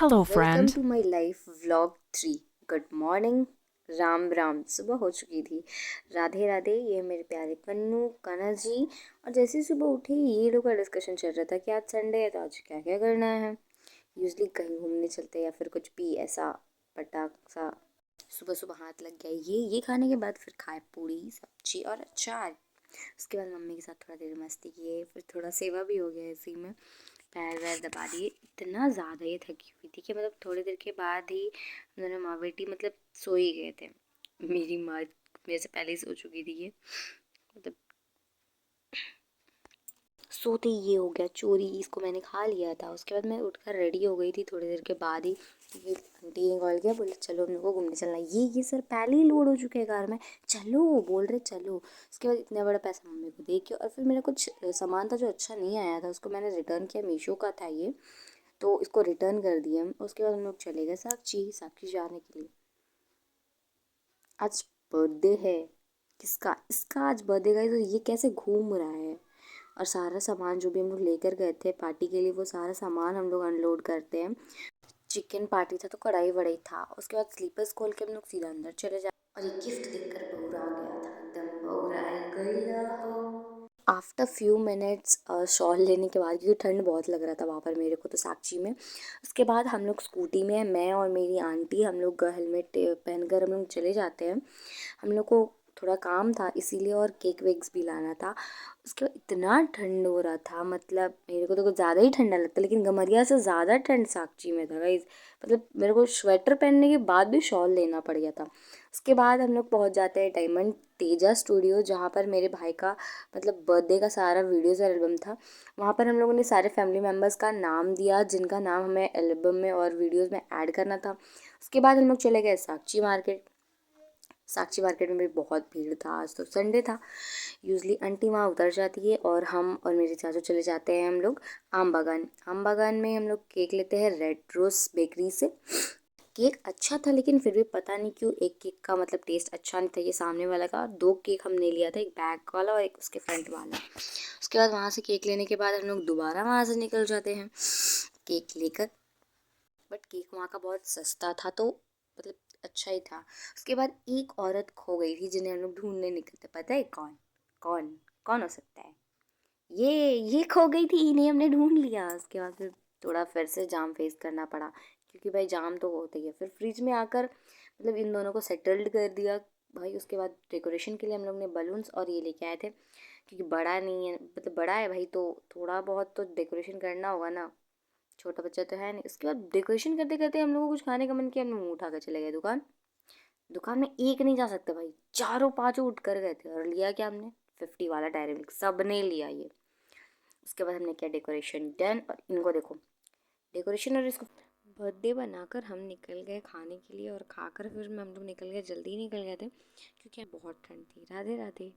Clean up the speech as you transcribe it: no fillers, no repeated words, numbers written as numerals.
Hello, welcome friend. To my life vlog 3। Good morning. Ram Ram. सुबह हो चुकी थी। राधे राधे। ये मेरे प्यारे कन्नू कन्हा जी। और जैसे ही सुबह उठी ये लोग का डिस्कशन चल रहा था कि आज संडे है तो आज क्या क्या करना है। यूजली कहीं घूमने चलते हैं या फिर कुछ भी ऐसा पटाख सा। सुबह सुबह हाथ लग गया ये खाने के बाद फिर खाए पूड़ी सब्जी और अचार। उसके बाद मम्मी के साथ थोड़ा देर मस्ती किए, फिर थोड़ा सेवा भी हो गया इसी में। पैर वैर दबा दिए। इतना ज़्यादा ये थकी हुई थी कि मतलब थोड़ी देर के बाद ही दोनों माँ बेटी मतलब सो ही गए थे। मेरी माँ मेरे से पहले ही सो चुकी थी। ये मतलब सोते ही ये हो गया चोरी, इसको मैंने खा लिया था। उसके बाद मैं उठकर रेडी हो गई थी थोड़ी देर के बाद ही। ये आंटी ने कॉल किया, बोले चलो हम लोग को घूमने चलना है। ये सर पहले ही लोड हो चुके हैं कार में। चलो बोल रहे चलो। उसके बाद इतना बड़ा पैसा मम्मी को दे के और फिर मेरा कुछ सामान था जो अच्छा नहीं आया था, उसको मैंने रिटर्न किया। मीशो का था ये, तो इसको रिटर्न कर दिया। उसके बाद हम लोग चले गए साक्षी साक्षी जाने के लिए। आज बर्थडे है। किसका? इसका आज बर्थडे का। तो ये कैसे घूम रहा है। और सारा सामान जो भी हम लोग लेकर गए थे पार्टी के लिए, वो सारा सामान हम लोग अनलोड करते हैं। चिकन पार्टी था तो कढ़ाई वढ़ाई था। उसके बाद स्लीपर्स खोल के हम लोग सीधा अंदर चले जाए। और ये गिफ्ट देखकर बौरा गया था, एकदम बौरा गईला हो। आफ्टर फ्यू मिनट्स शॉल लेने के बाद, क्योंकि ठंड बहुत लग रहा था वहाँ पर मेरे को तो साक्षी में। उसके बाद हम लोग स्कूटी में, मैं और मेरी आंटी, हम लोग हेलमेट पहनकर हम लोग चले जाते हैं। हम लोग को थोड़ा काम था इसीलिए, और केक वेक्स भी लाना था। उसके बाद इतना ठंड हो रहा था, मतलब मेरे को तो कुछ ज़्यादा ही ठंडा लगता, लेकिन गमरिया से ज़्यादा ठंड साक्षी में था गाइस। मतलब मेरे को स्वेटर पहनने के बाद भी शॉल लेना पड़ गया था। उसके बाद हम लोग पहुँच जाते हैं डायमंड तेजा स्टूडियो, जहाँ पर मेरे भाई का मतलब बर्थडे का सारा वीडियोज़ और एल्बम था। वहाँ पर हम लोगों ने सारे फैमिली मेम्बर्स का नाम दिया जिनका नाम हमें एल्बम में और वीडियोज़ में ऐड करना था। उसके बाद हम लोग चले गए साक्षी मार्केट। साक्षी मार्केट में भी बहुत भीड़ था, आज तो संडे था। यूजली आंटी वहाँ उतर जाती है और हम और मेरे चाचू चले जाते हैं हम लोग आम बागान। आम बागान में हम लोग केक लेते हैं रेड रोज बेकरी से। केक अच्छा था, लेकिन फिर भी पता नहीं क्यों एक केक का मतलब टेस्ट अच्छा नहीं था। ये सामने वाला का दो केक हमने लिया था, एक बैक वाला और एक उसके फ्रंट वाला। उसके बाद वहाँ से केक लेने के बाद हम लोग दोबारा वहाँ से निकल जाते हैं केक लेकर। बट केक वहाँ का बहुत सस्ता था तो मतलब अच्छा ही था। उसके बाद एक औरत खो गई थी जिन्हें हम लोग ढूंढने निकलते। पता है कौन? कौन कौन हो सकता है? ये खो गई थी, इन्हें हमने ढूंढ लिया। उसके बाद फिर थोड़ा फिर से जाम फेस करना पड़ा, क्योंकि भाई जाम तो होता ही है। फिर फ्रिज में आकर मतलब इन दोनों को सेटल्ड कर दिया भाई। उसके बाद डेकोरेशन के लिए हम लोग ने बलून्स और ये लेके आए थे, क्योंकि बड़ा नहीं है, मतलब बड़ा है भाई तो थोड़ा बहुत तो डेकोरेशन करना होगा ना, छोटा बच्चा तो है नहीं। उसके बाद डेकोरेशन करते करते हम लोगों को कुछ खाने का मन किया, हम लोग मुँह उठा कर चले गए दुकान। दुकान में एक नहीं जा सकते भाई, चारों पांचों उठ कर गए थे। और लिया क्या हमने? 50 वाला डायरी मिल्क, सब ने लिया ये। उसके बाद हमने किया डेकोरेशन डन, और इनको देखो डेकोरेशन और इसको बर्थडे बनाकर हम निकल गए खाने के लिए। और खाकर फिर हम लोग निकल गए, जल्दी निकल गए थे क्योंकि बहुत ठंड थी। राधे राधे।